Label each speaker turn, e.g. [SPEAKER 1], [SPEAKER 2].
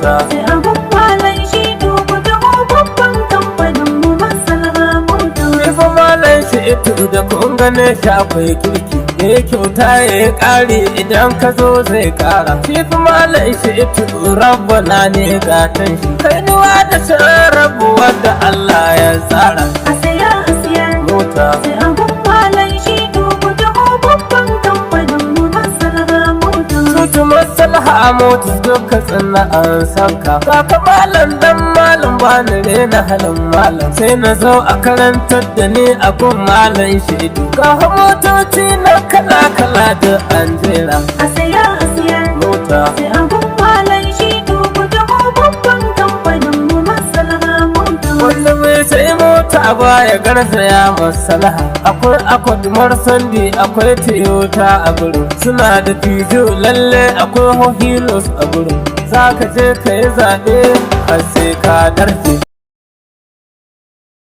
[SPEAKER 1] mota.
[SPEAKER 2] Sai abun malam shitu ku taho babban kamfanin mu masalaha mota.
[SPEAKER 1] Ifa malam shitu da kun gane shi akwai kirki, ya kyauta ya ƙari idan ka zo zai ƙara. Ifa malam shitu rabbana ne gatan shi, kainuwa da shan rabu wadda Allah ya tsara.
[SPEAKER 2] A saya a siyar
[SPEAKER 1] Mota.
[SPEAKER 2] sai abun malam shitu ku taho babban kamfanin mu masalaha mota.
[SPEAKER 1] Tutu masalaha mota duka tsina an sanka. Kaka malam dan malam bani rena halin malam, sai na zo a karantar da ni a gun malam shitu. Ga motoci na kala kala da an jera.
[SPEAKER 2] A saya a siyar
[SPEAKER 1] Mota.
[SPEAKER 2] sai abun malam shitu ku taho babban kamfanin mu masalaha mota.
[SPEAKER 1] Wanda mai sai mota baya garzaya masalaha. Akwai akwadumar sandi, akwai toyota a gurin, suna da fijo lalle akwai hohilos a gurin. Za ka je ka yi zaɓe har sai ka darje.